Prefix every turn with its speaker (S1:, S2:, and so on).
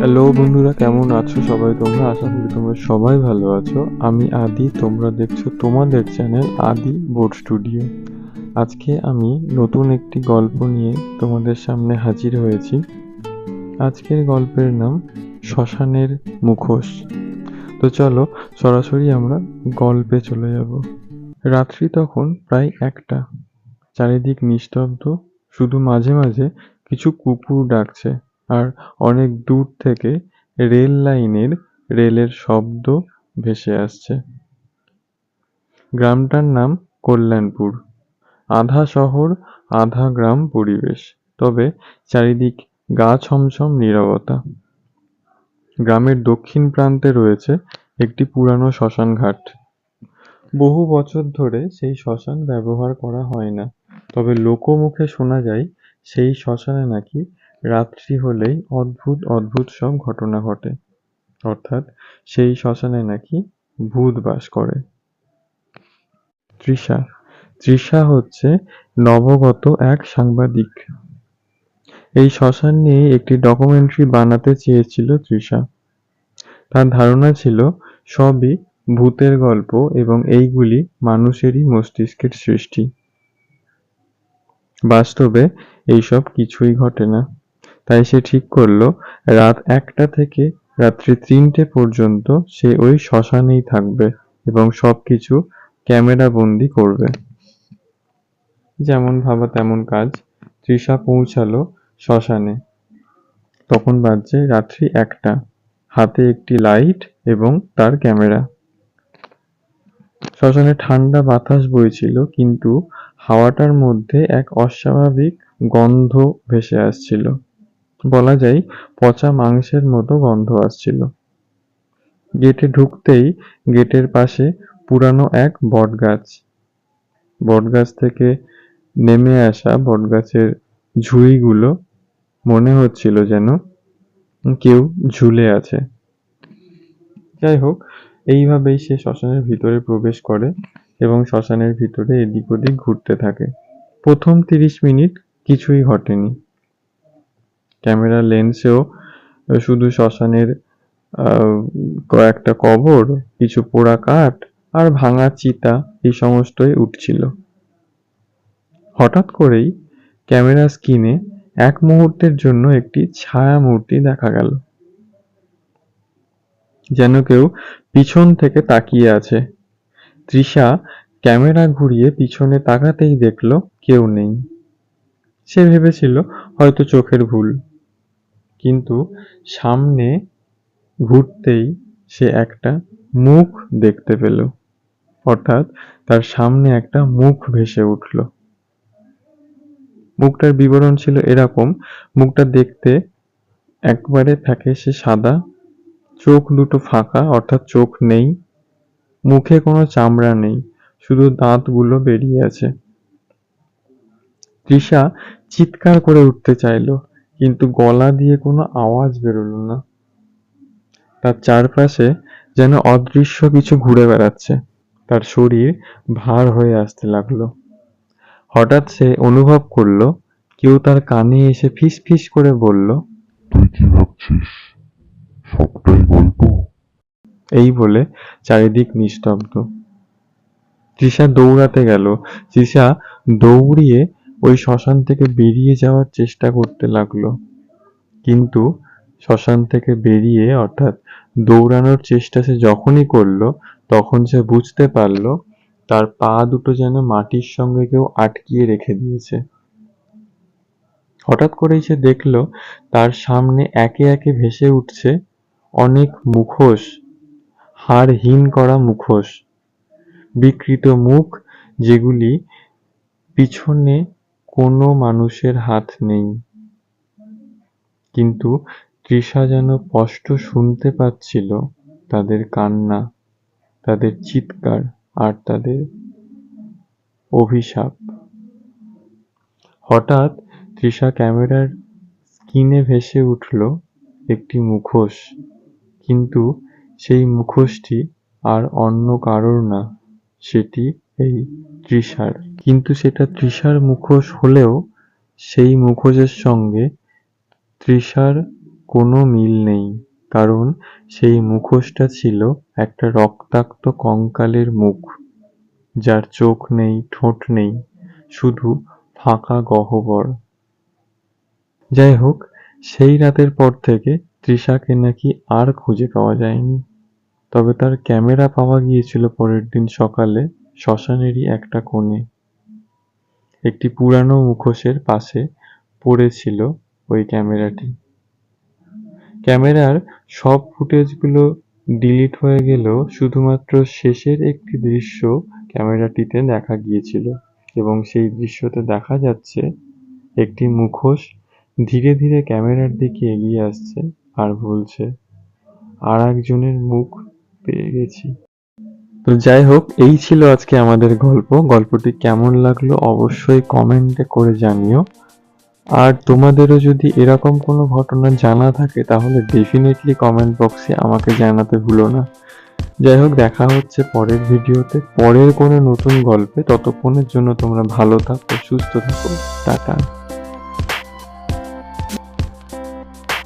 S1: Hello বন্ধুরা, কেমন আছো সবাই? তোমরা আশা করি তোমরা সবাই ভালো আছো। আমি আদি, তোমরা দেখছো তোমাদের চ্যানেল আদি বোর্ড স্টুডিও। আজকে আমি নতুন একটি গল্প নিয়ে তোমাদের সামনে হাজির হয়েছি। আজকের গল্পের নাম শ্মশানের মুখোশ। তো চলো সরাসরি আমরা গল্পে চলে যাব। রাত্রি তখন প্রায় 1টা। চারিদিক নিস্তব্ধ, শুধু মাঝে মাঝে কিছু কুকুর ডাকছে আর অনেক দূর থেকে রেল লাইনের রেলের শব্দ ভেসে আসছে। গ্রামটার নাম কল্যাণপুর। আধা শহর আধা গ্রাম পরিবেশ, তবে চারিদিক গা ছমছম নীরবতা। গ্রামের দক্ষিণ প্রান্তে রয়েছে একটি পুরানো শ্মশান ঘাট। বহু বছর ধরে সেই শ্মশান ব্যবহার করা হয় না, তবে লোকমুখে শোনা যায় সেই শ্মশানে নাকি রাত্রি হলেই অদ্ভুত অদ্ভুত সব ঘটনা ঘটে। অর্থাৎ সেই শ্মশানে নাকি ভূত বাস করে। তৃষা তৃষা হচ্ছে নবগত এক সাংবাদিক। এই শ্মশান নিয়ে একটি ডকুমেন্টারি বানাতে চেয়েছিল তৃষা। তার ধারণা ছিল সবই ভূতের গল্প এবং এইগুলি মানুষেরই মস্তিষ্কের সৃষ্টি। বাস্তবে এইসব কিছুই ঘটে না। তাই সে ঠিক করলো রাত 1টা থেকে রাত্রি 3টে পর্যন্ত সে ওই শ্মশানেই থাকবে এবং সবকিছু ক্যামেরা বন্দি করবে। যেমন ভাবা তেমন কাজ। তৃষা পৌঁছালো শ্মশানে। তখন বাজছে রাত্রি 1টা। হাতে একটি লাইট এবং তার ক্যামেরা। শ্মশানে ঠান্ডা বাতাস বইছিল, কিন্তু হাওয়াটার মধ্যে এক অস্বাভাবিক গন্ধ ভেসে আসছিল। বলা যায় পচা মাংসের মতো গন্ধ আসছিল। গেটে ঢুকতেই গেটের পাশে পুরানো এক বটগাছ। বটগাছ থেকে নেমে আসা বটগাছের ঝুড়িগুলো মনে হচ্ছিল যেন কেউ ঝুলে আছে। যাই হোক, এইভাবেই সে শ্মশানের ভিতরে প্রবেশ করে এবং শ্মশানের ভিতরে এদিক ওদিক ঘুরতে থাকে। প্রথম 30 মিনিট কিছুই ঘটেনি। ক্যামেরা লেন্সেও শুধু শ্মশানের কয়েকটা কবর, কিছু পোড়া কাঠ আর ভাঙা চিতা এই সমস্তই উঠছিল। হঠাৎ করেই ক্যামেরা স্ক্রিনে এক মুহূর্তের জন্য একটি ছায়া মূর্তি দেখা গেল, যেন কেউ পিছন থেকে তাকিয়ে আছে। তৃষা ক্যামেরা ঘুরিয়ে পিছনে তাকাতেই দেখল কেউ নেই। সে ভেবেছিল হয়তো চোখের ভুল, কিন্তু সামনে ঘুরতেই সে একটা মুখ দেখতে পেল। অর্থাৎ তার সামনে একটা মুখ ভেসে উঠল। মুখটার বিবরণ ছিল এরকম: মুখটা দেখতে একবারে ফ্যাকাশে সাদা, চোখ দুটো ফাঁকা অর্থাৎ চোখ নেই, মুখে কোনো চামড়া নেই, শুধু দাঁতগুলো বেরিয়ে আছে। তৃষা চিৎকার করে উঠতে চাইল, কিন্তু গলা দিয়ে কোনো আওয়াজ বেরোলো না। তার চারপাশে যেন অদৃশ্য কিছু ঘুরে বেড়াচ্ছে। তার শরীর ভার হয়ে আসতে লাগলো। হঠাৎ সে অনুভব করলো কেউ তার কানে এসে ফিসফিস করে বলল,
S2: তুই কি ভাবছিস সবটাই গল্প?
S1: এই বলে চারিদিক নিস্তব্ধ। তৃষা দৌড়াতে গেল। তৃষা দৌড়িয়ে ওই শ্মশান থেকে বেরিয়ে যাওয়ার চেষ্টা করতে লাগলো, কিন্তু শ্মশান থেকে বেরিয়ে অর্থাৎ দৌড়ানোর চেষ্টা সে যখনই করলো, তখন সে বুঝতে পারলো তার পা দুটো যেন মাটির সঙ্গে কেউ আটকিয়ে রেখে দিয়েছে। হঠাৎ করেই সে দেখলো তার সামনে একে একে ভেসে উঠছে অনেক মুখোশ, হাড়হীন করা মুখোশ, বিকৃত মুখ, যেগুলি পিছনে কোনো মানুষের হাত নেই। কিন্তু তৃষা যেন স্পষ্ট শুনতে পাচ্ছিল তাদের কান্না, তাদের চিৎকার আর তাদের অভিশাপ। হঠাৎ তৃষা ক্যামেরার স্ক্রিনে ভেসে উঠল একটি মুখোশ, কিন্তু সেই মুখোশটি আর অন্য কারোর না, সেটি এই তৃষার। কিন্তু সেটা তৃষার মুখোশ হলেও সেই মুখোশের সঙ্গে তৃষার কোনো মিল নেই, কারণ সেই মুখোশটা ছিল একটা রক্তাক্ত কঙ্কালের মুখ, যার চোখ নেই, ঠোঁট নেই, শুধু ফাঁকা গহ্বর। যাই হোক, সেই রাতের পর থেকে তৃষাকে নাকি আর খুঁজে পাওয়া যায়নি। তবে তার ক্যামেরা পাওয়া গিয়েছিল পরের দিন সকালে শ্মশানেরই একটা কোণে। একটি পুরানো মুখোশের পাশে পড়ে ছিল ওই ক্যামেরাটি। ক্যামেরার সব ফুটেজগুলো ডিলিট হয়ে গেলেও শুধুমাত্র শেষের একটি দৃশ্য ক্যামেরাটিতে দেখা গিয়েছিল, এবং সেই দৃশ্যতে দেখা যাচ্ছে একটি মুখোশ ধীরে ধীরে ক্যামেরার দিকে এগিয়ে আসছে আর বলছে, আর একজনের মুখ পেয়ে গেছি। তো যাই হোক, এই ছিল আজকে আমাদের গল্প। গল্পটি কেমন লাগলো অবশ্যই কমেন্টে করে জানিও। আর তোমাদেরও যদি এরকম কোনো ঘটনা জানা থাকে তাহলে ডেফিনেটলি কমেন্ট বক্সে আমাকে জানাতে ভুলো না। যাই হোক, দেখা হচ্ছে পরের ভিডিওতে, পরের কোনো নতুন গল্পে। ততক্ষণের জন্য তোমরা ভালো থাকো, সুস্থ থাকো। টাটা।